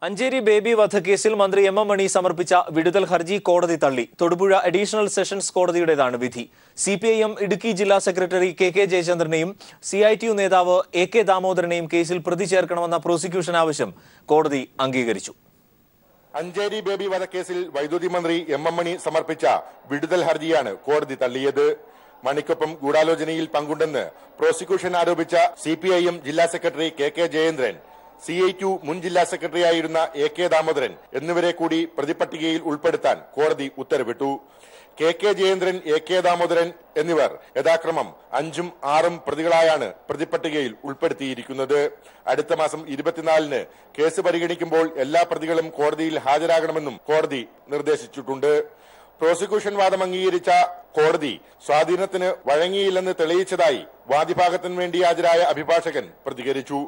Ancheri baby വധക്കേസിൽ മന്ത്രി M മണി സമർപ്പിച്ച വിടുതൽ ഹർജി കോടതി തള്ളി. തൊടുപുഴ അഡീഷണൽ സെഷൻസ് കോടതിയുടേതാണ് വിധി. സിപിഐഎം ഇടുക്കി ജില്ലാ സെക്രട്ടറി കെ ജയചന്ദ്രനെയും CITU നേതാവ് AK ദാമോദരനെയും കേസിൽ പ്രതി ചേർക്കണമെന്ന പ്രോസിക്യൂഷൻ ആവശ്യം കോടതി അംഗീകരിച്ചു. അഞ്ചേരി ബേബി വധക്കേസിൽ വൈദ്യുതി മന്ത്രി എം മണി സമർപ്പിച്ച വിടുതൽ ഹർജിയാണ് കോടതി തള്ളിയത്. മണിക്കൊപ്പം ഗൂഢാലോചനയിൽ പങ്കുണ്ടെന്ന് പ്രോസിക്യൂഷൻ ആരോപിച്ച CPIM ജില്ലാ സെക്രട്ടറി കെ ജയേന്ദ്രൻ, CITU മുൻ ജില്ലാ സെക്രട്ടറിയായിരുന്ന AK ദാമോദരൻ എന്നിവരെ കൂടി പ്രതിപട്ടികയിൽ ഉൾപ്പെടുത്താൻ കോടതി ഉത്തരവിട്ടു. കെ ജയേന്ദ്രൻ, AK ദാമോദരൻ എന്നിവർ യഥാക്രമം 5ഉം 6ഉം പ്രതികളായാണ് പ്രതിപട്ടികയിൽ ഉൾപ്പെടുത്തിയിരിക്കുന്നത്. അടുത്ത മാസം 24-ന് കേസ് പരിഗണിക്കുമ്പോൾ എല്ലാ പ്രതികളും കോടതിയിൽ ഹാജരാകണമെന്നും കോടതി നിർദ്ദേശിച്ചിട്ടുണ്ട്. പ്രോസിക്യൂഷൻ വാദം അംഗീകരിച്ച കോടതി സ്വാധീനത്തിന് വഴങ്ങിയില്ലെന്ന് തെളിയിച്ചതായി വാദിഭാഗത്തിന് വേണ്ടി ഹാജരായ അഭിഭാഷകൻ പ്രതികരിച്ചു.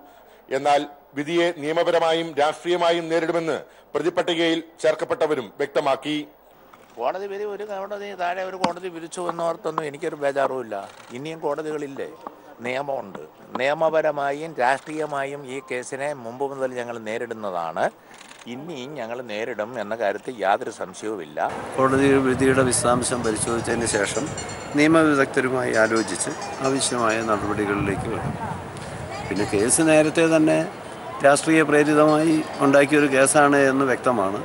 എന്നാൽ വിധിയെ നിയമപരമായും രാഷ്ട്രീയമായും നേരിടുമെന്ന് പ്രതിപട്ടികയിൽ ചേർക്കപ്പെട്ടവരും വ്യക്തമാക്കി. കോടതി വിധി ഒരു കോടതി താഴെ ഒരു കോടതി വിധിച്ചു എന്നോർത്തൊന്നും എനിക്കൊരു ബേജാറുമില്ല. ഇനിയും കോടതികളില്ലേ, നിയമമുണ്ട്. നിയമപരമായും രാഷ്ട്രീയമായും ഈ കേസിനെ മുമ്പ് മുതൽ ഞങ്ങൾ നേരിടുന്നതാണ്. ഇനിയും ഞങ്ങൾ നേരിടും എന്ന കാര്യത്തിൽ യാതൊരു സംശയവുമില്ല. കോടതി വിധിയുടെ വിശദാംശം പരിശോധിച്ചതിന് ശേഷം നിയമവിദഗ്ധരുമായി ആലോചിച്ച് ആവശ്യമായ നടപടികളിലേക്ക് വരും. പിന്നെ കേസ് നേരത്തെ തന്നെ രാഷ്ട്രീയ പ്രേരിതമായി ഉണ്ടാക്കിയൊരു കേസാണ് എന്ന് വ്യക്തമാണ്.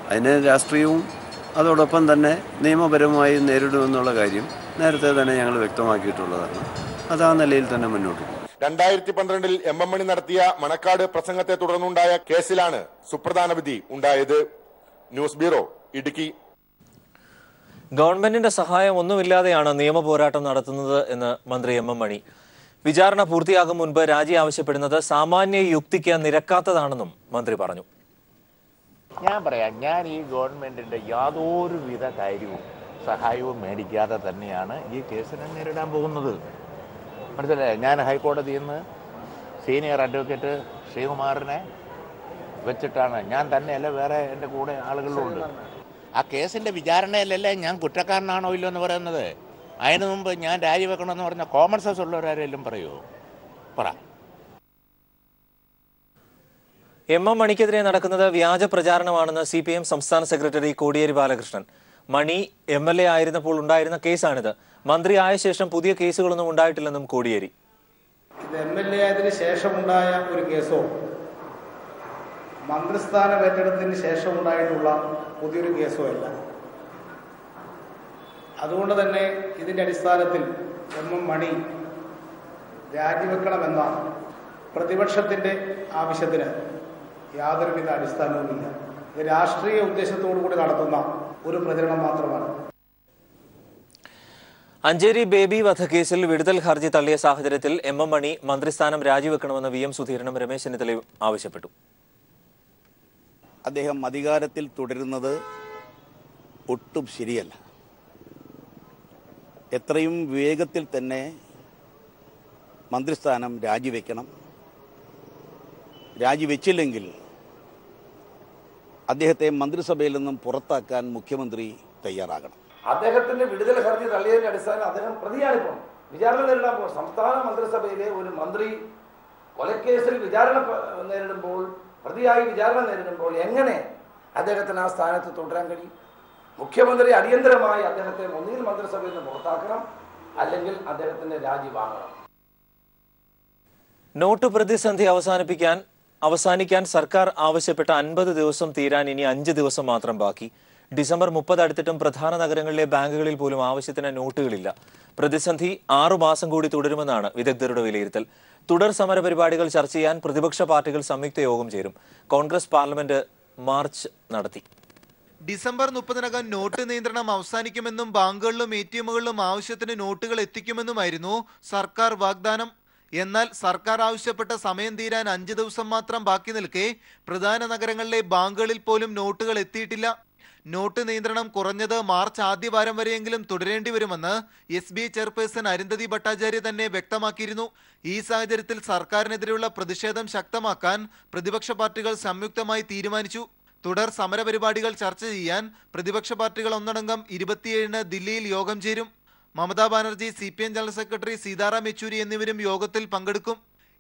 അതിന് രാഷ്ട്രീയവും അതോടൊപ്പം തന്നെ നിയമപരമായി നേരിടുമെന്നുള്ള കാര്യം നേരത്തെ തന്നെ ഞങ്ങൾ വ്യക്തമാക്കിയിട്ടുള്ളതാണ്. അത് ആ നിലയിൽ തന്നെ മുന്നോട്ട് പോകും. 2012-ൽ എം മണി നടത്തിയ മണക്കാട് പ്രസംഗത്തെ തുടർന്നുണ്ടായ കേസിലാണ് സുപ്രധാന വിധി ഉണ്ടായത്. News bureau, Idukki. ഗവൺമെന്റിന്റെ സഹായം ഒന്നുമില്ലാതെയാണ് നിയമ പോരാട്ടം നടത്തുന്നത് എന്ന് മന്ത്രി എം മണി. വിചാരണ പൂർത്തിയാകും മുൻപ് രാജി ആവശ്യപ്പെടുന്നത് സാമാന്യ യുക്തിക്ക് നിരക്കാത്തതാണെന്നും മന്ത്രി പറഞ്ഞു. ഞാൻ പറയാം, ഞാൻ ഈ ഗവൺമെന്റിന്റെ യാതൊരുവിധ കാര്യവും സഹായവും മേടിക്കാതെ തന്നെയാണ് ഈ കേസിനെ നേരിടാൻ പോകുന്നത്. മനസ്സിലായോ? ഞാൻ ഹൈക്കോടതിയിൽ നിന്ന് സീനിയർ അഡ്വക്കേറ്റ് ശ്രീകുമാറിനെ വെച്ചിട്ടാണ്, ഞാൻ തന്നെയല്ല വേറെ എൻ്റെ കൂടെ ആളുകളുണ്ട്. ആ കേസിൻ്റെ വിചാരണയിലല്ലേ ഞാൻ കുറ്റക്കാരനാണോ ഇല്ലോ എന്ന് പറയുന്നത്. അതിനു മുമ്പ് ഞാൻ രാജിവെക്കണമെന്ന് പറഞ്ഞ കോമൺ സെൻസ് ഉള്ളവരാരെങ്കിലും പറയുമോ? പറ. എം മണിക്കെതിരെ നടക്കുന്നത് വ്യാജ പ്രചാരണമാണെന്ന് CPIM സംസ്ഥാന സെക്രട്ടറി കോടിയേരി ബാലകൃഷ്ണൻ. മണി MLA ആയിരുന്നപ്പോൾ ഉണ്ടായിരുന്ന കേസാണിത്. മന്ത്രി ആയ ശേഷം പുതിയ കേസുകളൊന്നും ഉണ്ടായിട്ടില്ലെന്നും കോടിയേരി. ഇത് MLA ആയതിനു ശേഷമുണ്ടായ ഒരു കേസോ മന്ത്രിസ്ഥാനം ഏറ്റെടുത്തതിന് ശേഷം ഉണ്ടായിട്ടുള്ള പുതിയൊരു കേസോ അല്ല. അതുകൊണ്ട് തന്നെ ഇതിൻ്റെ അടിസ്ഥാനത്തിൽ എം മണി രാജിവെക്കണമെന്ന പ്രതിപക്ഷത്തിൻ്റെ ആവശ്യത്തിന് യാതൊരുവിധ അടിസ്ഥാനവുമില്ല. ഇത് രാഷ്ട്രീയ ഉദ്ദേശത്തോടു കൂടി നടത്തുന്ന ഒരു പ്രചരണം മാത്രമാണ്. അഞ്ചേരി ബേബി വധക്കേസിൽ വിടുതൽ ഹർജി തള്ളിയ സാഹചര്യത്തിൽ എം മണി മന്ത്രിസ്ഥാനം രാജിവെക്കണമെന്ന് VM സുധീരനും രമേശ് ചെന്നിത്തലയും ആവശ്യപ്പെട്ടു. അദ്ദേഹം അധികാരത്തിൽ തുടരുന്നത് ഒട്ടും ശരിയല്ല. എത്രയും വേഗത്തിൽ തന്നെ മന്ത്രിസ്ഥാനം രാജിവെക്കണം. രാജിവെച്ചില്ലെങ്കിൽ അദ്ദേഹത്തെ മന്ത്രിസഭയിൽ നിന്നും പുറത്താക്കാൻ മുഖ്യമന്ത്രി തയ്യാറാകണം. അദ്ദേഹത്തിന്റെ വിടുതൽ ഹർജി തള്ളിയതിന്റെ അടിസ്ഥാനം അദ്ദേഹം പ്രതിയാണിപ്പോൾ വിചാരണ നേരിടാൻ പോകും. സംസ്ഥാന മന്ത്രിസഭയിലെ ഒരു മന്ത്രി കൊലക്കേസിൽ വിചാരണ നേരിടുമ്പോൾ, പ്രതിയായി വിചാരണ നേരിടുമ്പോൾ എങ്ങനെ അദ്ദേഹത്തിന് ആ സ്ഥാനത്ത് തുടരാൻ കഴിയും? മുഖ്യമന്ത്രി അടിയന്തരമായി അദ്ദേഹത്തെ ഒന്നുകിൽ മന്ത്രിസഭയിൽ നിന്ന് പുറത്താക്കണം, അല്ലെങ്കിൽ അദ്ദേഹത്തിന്റെ രാജി വാങ്ങണം. നോട്ട് പ്രതിസന്ധി അവസാനിക്കാൻ സർക്കാർ ആവശ്യപ്പെട്ട 50 ദിവസം തീരാൻ ഇനി 5 ദിവസം മാത്രം ബാക്കി. ഡിസംബർ 30 അടുത്തിട്ടും പ്രധാന നഗരങ്ങളിലെ ബാങ്കുകളിൽ പോലും ആവശ്യത്തിന് നോട്ടുകളില്ല. പ്രതിസന്ധി 6 മാസം കൂടി തുടരുമെന്നാണ് വിദഗ്ധരുടെ വിലയിരുത്തൽ. തുടർ സമര പരിപാടികൾ ചർച്ച ചെയ്യാൻ പ്രതിപക്ഷ പാർട്ടികൾ സംയുക്ത യോഗം ചേരും. കോൺഗ്രസ് പാർലമെന്റ് മാർച്ച് നടത്തി. ഡിസംബർ 30-നകം നോട്ട് നിയന്ത്രണം അവസാനിക്കുമെന്നും ബാങ്കുകളിലും ATMകളിലും ആവശ്യത്തിന് നോട്ടുകൾ എത്തിക്കുമെന്നുമായിരുന്നു സർക്കാർ വാഗ്ദാനം. എന്നാൽ സർക്കാർ ആവശ്യപ്പെട്ട സമയം തീരാൻ 5 ദിവസം മാത്രം ബാക്കി നിൽക്കെ പ്രധാന നഗരങ്ങളിലെ ബാങ്കുകളിൽ പോലും നോട്ടുകൾ എത്തിയിട്ടില്ല. നോട്ട് നിയന്ത്രണം കുറഞ്ഞത് മാർച്ച് ആദ്യവാരം വരെയെങ്കിലും തുടരേണ്ടി വരുമെന്ന് SBI ചെയർപേഴ്സൺ അരുന്ധതി ഭട്ടാചാര്യ തന്നെ വ്യക്തമാക്കിയിരുന്നു. ഈ സാഹചര്യത്തിൽ സർക്കാരിനെതിരെയുള്ള പ്രതിഷേധം ശക്തമാക്കാൻ പ്രതിപക്ഷ പാർട്ടികൾ സംയുക്തമായി തീരുമാനിച്ചു. തുടർ സമരപരിപാടികൾ ചർച്ച ചെയ്യാൻ പ്രതിപക്ഷ പാർട്ടികൾ ഒന്നടങ്കം 27-ന് ദില്ലിയിൽ യോഗം ചേരും. Mamata Banerjee, CPM general secretary Sitaram Yechury എന്നിവരും യോഗത്തിൽ പങ്കെടുക്കും.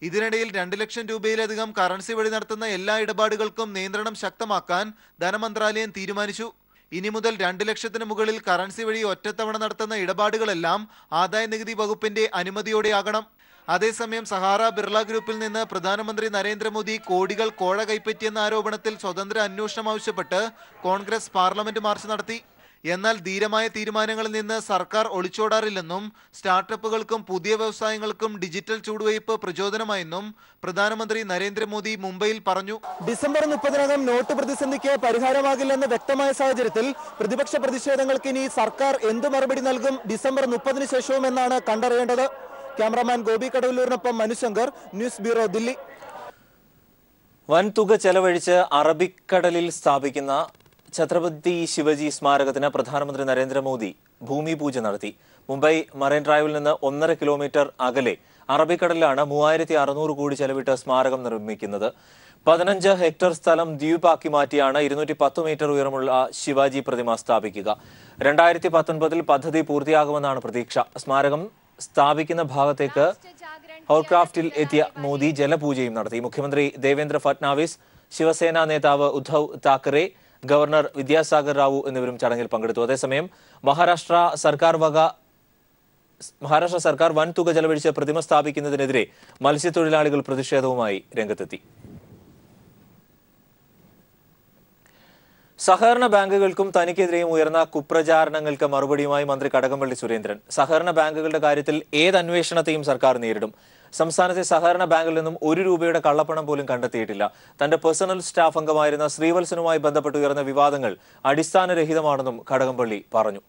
ഇതിനിടയിൽ 2 ലക്ഷം രൂപയിലധികം കറൻസി വഴി നടത്തുന്ന എല്ലാ ഇടപാടുകൾക്കും നിയന്ത്രണം ശക്തമാക്കാൻ ധനമന്ത്രാലയം തീരുമാനിച്ചു. ഇനി മുതൽ 2 ലക്ഷത്തിന് മുകളിൽ കറൻസി വഴി ഒറ്റത്തവണ നടത്തുന്ന ഇടപാടുകളെല്ലാം ആദായനികുതി വകുപ്പിന്റെ അനുമതിയോടെയാകണം. അതേസമയം സഹാറ ബിർള ഗ്രൂപ്പിൽ നിന്ന് പ്രധാനമന്ത്രി നരേന്ദ്രമോദി കോടികൾ കോഴ കൈപ്പറ്റിയെന്ന ആരോപണത്തിൽ സ്വതന്ത്ര അന്വേഷണം ആവശ്യപ്പെട്ട് കോൺഗ്രസ് പാർലമെന്റ് മാർച്ച് നടത്തി. എന്നാൽ ധീരമായ തീരുമാനങ്ങളിൽ നിന്ന് സർക്കാർ ഒളിച്ചോടാറില്ലെന്നും സ്റ്റാർട്ടപ്പുകൾക്കും പുതിയ വ്യവസായങ്ങൾക്കും ഡിജിറ്റൽ ചൂടുവയ്പ് പ്രചോദനമായെന്നും പ്രധാനമന്ത്രി നരേന്ദ്രമോദി മുംബൈയിൽ പറഞ്ഞു. ഡിസംബർ 30-നകം നോട്ട് പ്രതിസന്ധിക്ക് പരിഹാരമാകില്ലെന്ന് വ്യക്തമായ സാഹചര്യത്തിൽ പ്രതിപക്ഷ പ്രതിഷേധങ്ങൾക്ക് ഇനി സർക്കാർ എന്ത് മറുപടി നൽകും ഡിസംബർ 30-ന് ശേഷവും എന്നാണ് കണ്ടറിയേണ്ടത്. ക്യാമറാമാൻ ഗോപി കടവല്ലൂരിനൊപ്പം മനുശങ്കർ, ന്യൂസ് ബ്യൂറോ, ദില്ലി. വൻതുക ചെലവഴിച്ച് അറബിക്കടലിൽ സ്ഥാപിക്കുന്ന ഛത്രപതി ശിവജി സ്മാരകത്തിന് പ്രധാനമന്ത്രി നരേന്ദ്രമോദി ഭൂമി പൂജ നടത്തി. മുംബൈ മറൈൻ ഡ്രൈവിൽ നിന്ന് 1.5 കിലോമീറ്റർ അകലെ അറബിക്കടലിലാണ് 3600 കോടി ചെലവിട്ട് സ്മാരകം നിർമ്മിക്കുന്നത്. 15 ഹെക്ടർ സ്ഥലം ദ്വീപാക്കി മാറ്റിയാണ് 210 മീറ്റർ ഉയരമുള്ള ശിവാജി പ്രതിമ സ്ഥാപിക്കുക. 2019 പദ്ധതി പൂർത്തിയാകുമെന്നാണ് പ്രതീക്ഷ. സ്മാരകം സ്ഥാപിക്കുന്ന ഭാഗത്തേക്ക് ഹോർക്രാഫ്റ്റിൽ എത്തിയ മോദി ജലപൂജയും നടത്തി. മുഖ്യമന്ത്രി ദേവേന്ദ്ര ഫട്നാവിസ്, ശിവസേന നേതാവ് ഉദ്ധവ് താക്കറെ, ഗവർണർ വിദ്യാസാഗർ റാവു എന്നിവരും ചടങ്ങിൽ പങ്കെടുത്തു. അതേസമയം മഹാരാഷ്ട്ര സർക്കാർ വൻതുക ചെലവഴിച്ച് പ്രതിമ സ്ഥാപിക്കുന്നതിനെതിരെ മത്സ്യത്തൊഴിലാളികൾ പ്രതിഷേധവുമായി രംഗത്തെത്തി. സഹകരണ ബാങ്കുകൾക്കും തനിക്കെതിരെയും ഉയർന്ന കുപ്രചാരണങ്ങൾക്ക് മറുപടിയുമായി മന്ത്രി കടകംപള്ളി സുരേന്ദ്രൻ. സഹകരണ ബാങ്കുകളുടെ കാര്യത്തിൽ ഏത് അന്വേഷണത്തെയും സർക്കാർ നേരിടും. സംസ്ഥാനത്തെ സഹകരണ ബാങ്കിൽ നിന്നും 1 രൂപയുടെ കള്ളപ്പണം പോലും കണ്ടെത്തിയിട്ടില്ല. തന്റെ പേഴ്സണൽ സ്റ്റാഫ് അംഗമായിരുന്ന ശ്രീവത്സനുമായി ബന്ധപ്പെട്ട് ഉയർന്ന വിവാദങ്ങൾ അടിസ്ഥാനരഹിതമാണെന്നും കടകംപള്ളി പറഞ്ഞു.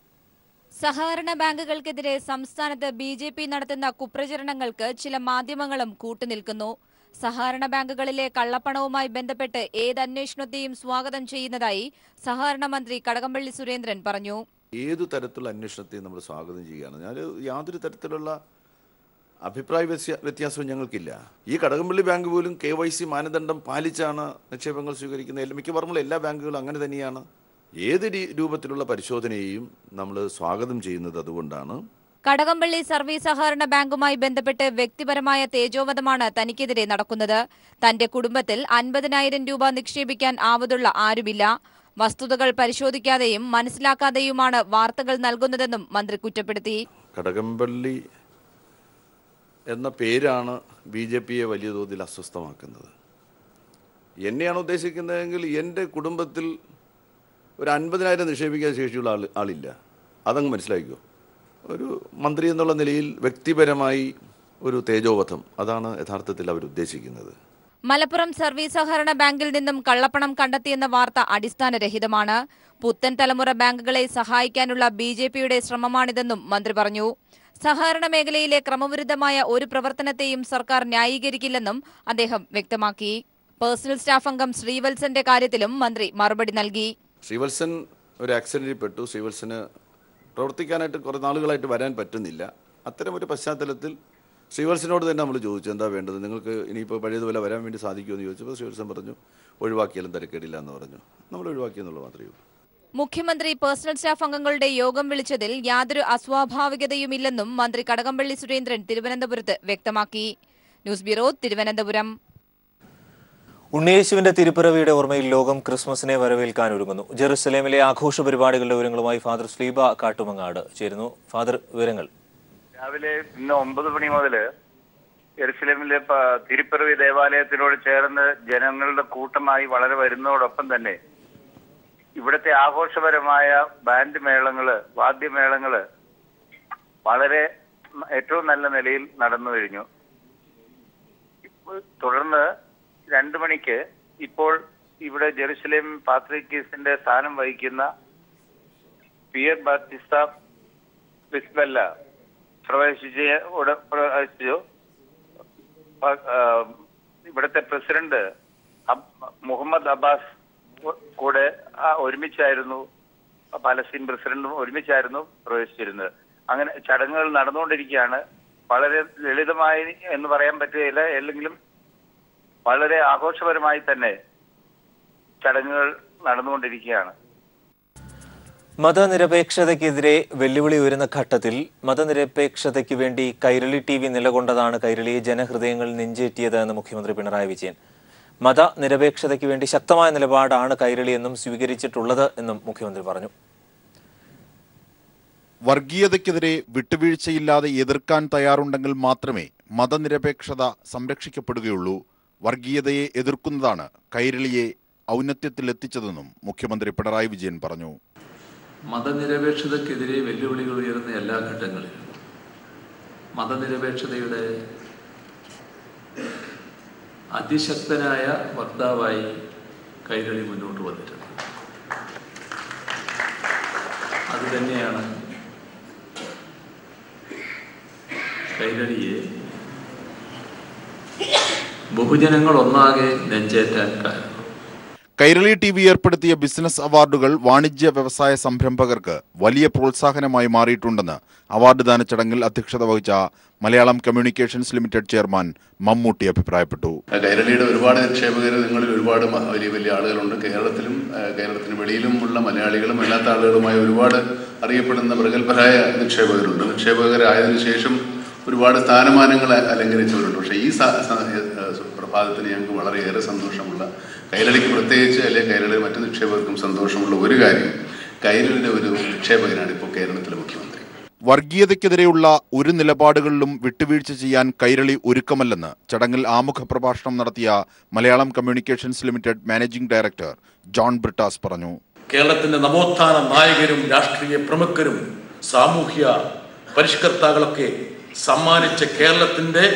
സഹകരണ ബാങ്കുകൾക്കെതിരെ സംസ്ഥാനത്ത് BJP നടത്തുന്ന കുപ്രചരണങ്ങൾക്ക് ചില മാധ്യമങ്ങളും കൂട്ടുനിൽക്കുന്നു. സഹകരണ ബാങ്കുകളിലെ കള്ളപ്പണവുമായി ബന്ധപ്പെട്ട് ഏത് അന്വേഷണത്തെയും സ്വാഗതം ചെയ്യുന്നതായി സഹകരണ മന്ത്രി കടകംപള്ളി സുരേന്ദ്രൻ പറഞ്ഞു. ഏതു തരത്തിലുള്ള അന്വേഷണത്തെയും നമ്മൾ സ്വാഗതം ചെയ്യുകയാണ്. യാതൊരു തരത്തിലുള്ള അഭിപ്രായ വ്യത്യാസവും ഞങ്ങൾക്കില്ല. ഈ കടകംപള്ളി ബാങ്ക് പോലും KYC മാനദണ്ഡം പാലിച്ചാണ് നിക്ഷേപങ്ങൾ സ്വീകരിക്കുന്നത്. മിക്കവാറും എല്ലാ ബാങ്കുകളും അങ്ങനെ തന്നെയാണ്. ഏത് രൂപത്തിലുള്ള പരിശോധനയെയും നമ്മൾ സ്വാഗതം ചെയ്യുന്നത് അതുകൊണ്ടാണ്. കടകംപള്ളി സർവീസ് സഹകരണ ബാങ്കുമായി ബന്ധപ്പെട്ട് വ്യക്തിപരമായ തേജോവധമാണ് തനിക്കെതിരെ നടക്കുന്നത്. തന്റെ കുടുംബത്തിൽ 50,000 രൂപ നിക്ഷേപിക്കാൻ ആവതുള്ള ആരുമില്ല. വസ്തുതകൾ പരിശോധിക്കാതെയും മനസ്സിലാക്കാതെയുമാണ് വാർത്തകൾ നൽകുന്നതെന്നും മന്ത്രി കുറ്റപ്പെടുത്തി. കടകംപള്ളി എന്ന പേരാണ് BJPയെ വലിയ തോതിൽ അസ്വസ്ഥമാക്കുന്നത്. എന്നെയാണ് ഉദ്ദേശിക്കുന്നതെങ്കിൽ എൻ്റെ കുടുംബത്തിൽ ഒരു 50,000 നിക്ഷേപിക്കാൻ ശേഷിയുള്ള ആളില്ല. അതങ്ങ് മനസ്സിലാക്കിക്കോ. ഒരു മന്ത്രി എന്നുള്ള നിലയിൽ വ്യക്തിപരമായി ഒരു തേജോവധം, അതാണ് യഥാർത്ഥത്തിൽ അവർ ഉദ്ദേശിക്കുന്നത്. മലപ്പുറം സർവീസ് സഹകരണ ബാങ്കിൽ നിന്നും കള്ളപ്പണം കണ്ടെത്തിയെന്ന വാർത്ത അടിസ്ഥാനരഹിതമാണ്. പുത്തൻ തലമുറ ബാങ്കുകളെ സഹായിക്കാനുള്ള BJPയുടെ ശ്രമമാണിതെന്നും മന്ത്രി പറഞ്ഞു. സഹകരണ മേഖലയിലെ ക്രമവിരുദ്ധമായ ഒരു പ്രവർത്തനത്തെയും സർക്കാർ ന്യായീകരിക്കില്ലെന്നും അദ്ദേഹം വ്യക്തമാക്കി. പേഴ്സണൽ സ്റ്റാഫ് അംഗം ശ്രീവത്സന്റെ കാര്യത്തിലും മന്ത്രി മറുപടി നൽകി. ശ്രീവത്സൻ ഒരു ആക്സിഡന്റിൽ പെട്ടു. ശ്രീവത്സന് പ്രവർത്തിക്കാനായിട്ട് കുറേ നാളുകളായിട്ട് വരാൻ പറ്റുന്നില്ല. അത്തരമൊരു പശ്ചാത്തലത്തിൽ ശ്രീവത്സനോട് തന്നെ നമ്മൾ ചോദിച്ചു, എന്താ വേണ്ടത്, നിങ്ങൾക്ക് ഇനിയിപ്പോൾ പഴയതുപോലെ വരാൻ വേണ്ടി സാധിക്കുമെന്ന് ചോദിച്ചപ്പോൾ ശ്രീവത്സൻ പറഞ്ഞു, ഒഴിവാക്കിയാലും തിരക്കേടില്ല എന്ന് പറഞ്ഞു. നമ്മൾ ഒഴിവാക്കിയെന്നുള്ളത് മാത്രമേ ഉള്ളൂ. മുഖ്യമന്ത്രി പേഴ്സണൽ സ്റ്റാഫ് അംഗങ്ങളുടെ യോഗം വിളിച്ചതിൽ യാതൊരു അസ്വാഭാവികതയുമില്ലെന്നും മന്ത്രി കടകംപള്ളി സുരേന്ദ്രൻ തിരുവനന്തപുരത്ത് വ്യക്തമാക്കി. News bureau, Thiruvananthapuram. ഉണ്ണിയേശുവിന്റെ തിരുപ്പിറവിയുടെ ഓർമ്മയിൽ ലോകം ക്രിസ്മസിനെ വരവേൽക്കാൻ ഒരുങ്ങുന്നു. ജെറുസലേമിലെ ആഘോഷ പരിപാടികളുടെ വിവരങ്ങളുമായി ഫാദർ സ്ലീബ കാട്ടുമങ്ങാട് ചേരുന്നു. ഫാദർ, വിവരങ്ങൾ. രാവിലെ ഇന്ന് 9 മണി മുതൽ ജെറുസലേമിലെ തിരുപ്പിറവി ദേവാലയത്തിനോട് ചേർന്ന് ജനങ്ങളുടെ കൂട്ടമായി വളരെ വരുന്നതോടൊപ്പം തന്നെ ഇവിടുത്തെ ആഘോഷപരമായ ബാൻഡ് മേളങ്ങള്, വാദ്യമേളങ്ങള് വളരെ ഏറ്റവും നല്ല നിലയിൽ നടന്നു കഴിഞ്ഞു. തുടർന്ന് 2 മണിക്ക് ഇപ്പോൾ ഇവിടെ ജെറുസലേം പാത്രിക്കീസിന്റെ സ്ഥാനം വഹിക്കുന്ന പിയർ ബാപ്റ്റിസ്റ്റ ബിസ്ബെല്ല പ്രവേശിച്ചു. ഇവിടുത്തെ പ്രസിഡന്റ് മുഹമ്മദ് അബ്ബാസ് കൂടെ ഒരുമിച്ചായിരുന്നു, പാലസ്തീൻ പ്രസിഡന്റും ഒരുമിച്ചായിരുന്നു പ്രവേശിച്ചിരുന്നത്. അങ്ങനെ ചടങ്ങുകൾ നടന്നുകൊണ്ടിരിക്കുകയാണ്. വളരെ ലളിതമായി എന്ന് പറയാൻ പറ്റുകയില്ല, അല്ലെങ്കിലും വളരെ ആഘോഷപരമായി തന്നെ ചടങ്ങുകൾ നടന്നുകൊണ്ടിരിക്കുകയാണ്. മതനിരപേക്ഷതയ്ക്കെതിരെ വെല്ലുവിളി ഉയരുന്ന ഘട്ടത്തിൽ മതനിരപേക്ഷതയ്ക്ക് വേണ്ടി കൈരളി TV നിലകൊണ്ടതാണ് കൈരളിയെ ജനഹൃദയങ്ങൾ നെഞ്ചേറ്റിയത് എന്ന് മുഖ്യമന്ത്രി പിണറായി വിജയൻ. മതനിരപേക്ഷതയ്ക്ക് വേണ്ടി ശക്തമായ നിലപാടാണ് കൈരളി എന്നും സ്വീകരിച്ചിട്ടുള്ളത് എന്നും മുഖ്യമന്ത്രി പറഞ്ഞു. വർഗീയതയ്ക്കെതിരെ വിട്ടുവീഴ്ചയില്ലാതെ എതിർക്കാൻ തയ്യാറുണ്ടെങ്കിൽ മാത്രമേ മതനിരപേക്ഷത സംരക്ഷിക്കപ്പെടുകയുള്ളൂ. വർഗീയതയെ എതിർക്കുന്നതാണ് കൈരളിയെ ഔന്നത്യത്തിലെത്തിച്ചതെന്നും മുഖ്യമന്ത്രി പിണറായി വിജയൻ പറഞ്ഞു. മതനിരപേക്ഷതയ്ക്കെതിരെ വെല്ലുവിളികൾ ഉയർന്ന എല്ലാ ഘട്ടങ്ങളിലും മതനിരപേക്ഷതയുടെ അതിശക്തനായ വക്താവായി കൈരളി മുന്നോട്ട് വന്നിട്ടുണ്ട്. അതുതന്നെയാണ് കൈരളിയെ ബഹുജനങ്ങൾ ഒന്നാകെ നെഞ്ചേറ്റാൻ കാരണം. കൈരളി TV ഏർപ്പെടുത്തിയ ബിസിനസ് അവാർഡുകൾ വാണിജ്യ വ്യവസായ സംരംഭകർക്ക് വലിയ പ്രോത്സാഹനമായി മാറിയിട്ടുണ്ടെന്ന് അവാർഡ് ദാന ചടങ്ങിൽ അധ്യക്ഷത വഹിച്ച Malayalam communications limited chairman Mammootty അഭിപ്രായപ്പെട്ടു. കൈരളിയുടെ ഒരുപാട് നിക്ഷേപകർ നിങ്ങളിൽ ഒരുപാട് വലിയ വലിയ ആളുകളുണ്ട്. കേരളത്തിലും കേരളത്തിന് വെളിയിലുമുള്ള മലയാളികളും അല്ലാത്ത ആളുകളുമായി ഒരുപാട് അറിയപ്പെടുന്ന പ്രഗത്ഭരായ നിക്ഷേപകരുണ്ട്. നിക്ഷേപകരായതിനു ശേഷം ഒരുപാട് സ്ഥാനമാനങ്ങൾ അലങ്കരിച്ചവരുണ്ട്. പക്ഷേ ഈ പ്രഭാതത്തിന് ഞങ്ങൾക്ക് വളരെയേറെ സന്തോഷമുള്ള, കൈരളിക്ക് പ്രത്യേകിച്ച് അല്ലെങ്കിൽ കൈരളിയുടെ മറ്റു നിക്ഷേപകർക്കും സന്തോഷമുള്ള ഒരു കാര്യം, കൈരളിയുടെ ഒരു നിക്ഷേപകനാണ് ഇപ്പോൾ കേരളത്തിലെ മുഖ്യമന്ത്രി. വർഗീയതയ്ക്കെതിരെയുള്ള ഒരു നിലപാടുകളിലും വിട്ടുവീഴ്ച ചെയ്യാൻ കൈരളി ഒരുക്കമല്ലെന്ന് ചടങ്ങിൽ ആമുഖ പ്രഭാഷണം നടത്തിയ Malayalam communications limited managing director John Brittas പറഞ്ഞു. കേരളത്തിന്റെ നവോത്ഥാന നായകരും രാഷ്ട്രീയ പ്രമുഖരും സാമൂഹ്യ പരിഷ്കർത്താക്കളൊക്കെ സമ്മാനിച്ച കേരളത്തിന്റെ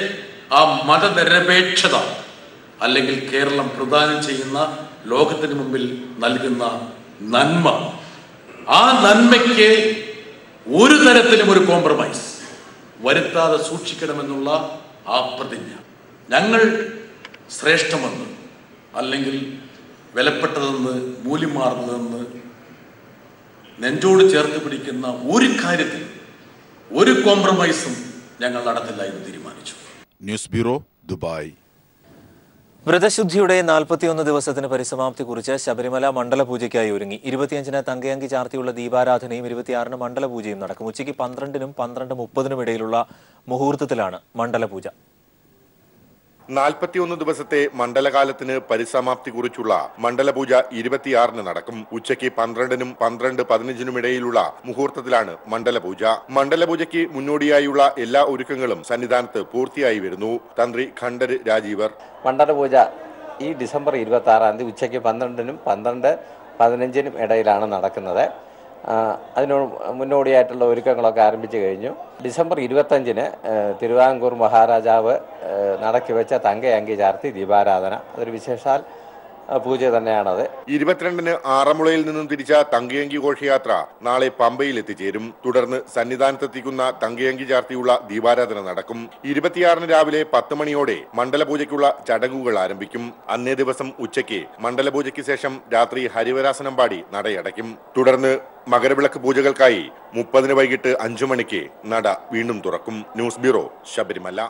ആ മതനിരപേക്ഷത, അല്ലെങ്കിൽ കേരളം പ്രദാനം ചെയ്യുന്ന ലോകത്തിന് മുമ്പിൽ നൽകുന്ന നന്മ, ആ നന്മയ്ക്ക് ഒരു തരത്തിലും ഒരു കോംപ്രമൈസ് വരുത്താതെ സൂക്ഷിക്കണമെന്നുള്ള ആ പ്രതിജ്ഞ, ഞങ്ങൾ ശ്രേഷ്ഠമെന്ന് അല്ലെങ്കിൽ വിലപ്പെട്ടതെന്ന് മൂല്യമാർന്നതെന്ന് നെഞ്ചോട് ചേർത്ത് പിടിക്കുന്ന ഒരു കാര്യത്തിൽ ഒരു കോംപ്രമൈസും ഞങ്ങൾ നടത്തില്ല എന്ന് തീരുമാനിച്ചു. News bureau, Dubai. വ്രതശുദ്ധിയുടെ 41 ദിവസത്തിന് പരിസമാപ്തി കുറിച്ച് ശബരിമല മണ്ഡലപൂജയ്ക്കായി ഒരുങ്ങി. 25-ന് തങ്കയങ്കി ചാർത്തിയുള്ള ദീപാരാധനയും 26-ന് മണ്ഡലപൂജയും നടക്കും. ഉച്ചയ്ക്ക് 12-നും 12:30-നും ഇടയിലുള്ള മുഹൂർത്തത്തിലാണ് മണ്ഡലപൂജ. 41 ദിവസത്തെ മണ്ഡലകാലത്തിന് പരിസമാപ്തി കുറിച്ചുള്ള മണ്ഡലപൂജ 26-ന് നടക്കും. ഉച്ചയ്ക്ക് 12-നും 12:15-നും ഇടയിലുള്ള മുഹൂർത്തത്തിലാണ് മണ്ഡലപൂജ. മണ്ഡലപൂജയ്ക്ക് മുന്നോടിയായുള്ള എല്ലാ ഒരുക്കങ്ങളും സന്നിധാനത്ത് പൂർത്തിയായി വരുന്നു. തന്ത്രി ഖണ്ഡര് രാജീവർ. മണ്ഡലപൂജ ഈ ഡിസംബർ 26-ാം തീയതി ഉച്ചയ്ക്ക് 12-നും 12:15-നും ഇടയിലാണ് നടക്കുന്നത്. അതിന് മുന്നോടിയായിട്ടുള്ള ഒരുക്കങ്ങളൊക്കെ ആരംഭിച്ചു കഴിഞ്ഞു. ഡിസംബർ 25-ന് തിരുവിതാംകൂർ മഹാരാജാവ് നടക്കി വെച്ച തങ്കയങ്കി ചാർത്തി ദീപാരാധന, അതൊരു വിശേഷാൽ പൂജ തന്നെയാണത്. 22-ന് ആറന്മുളയിൽ നിന്നും തിരിച്ച തങ്കയങ്കി ഘോഷയാത്ര നാളെ പമ്പയിൽ എത്തിച്ചേരും. തുടർന്ന് സന്നിധാനത്തെത്തിക്കുന്ന തങ്കയങ്കി ചാർത്തിയുള്ള ദീപാരാധന നടക്കും. 26-ന് രാവിലെ 10 മണിയോടെ മണ്ഡലപൂജയ്ക്കുള്ള ചടങ്ങുകൾ ആരംഭിക്കും. അന്നേ ദിവസം ഉച്ചയ്ക്ക് മണ്ഡലപൂജയ്ക്ക് ശേഷം രാത്രി ഹരിവരാസനം പാടി നടയടയ്ക്കും. തുടർന്ന് മകരവിളക്ക് പൂജകൾക്കായി 30-ന് വൈകിട്ട് 5 മണിക്ക് നട വീണ്ടും തുറക്കും. News bureau, Sabarimala.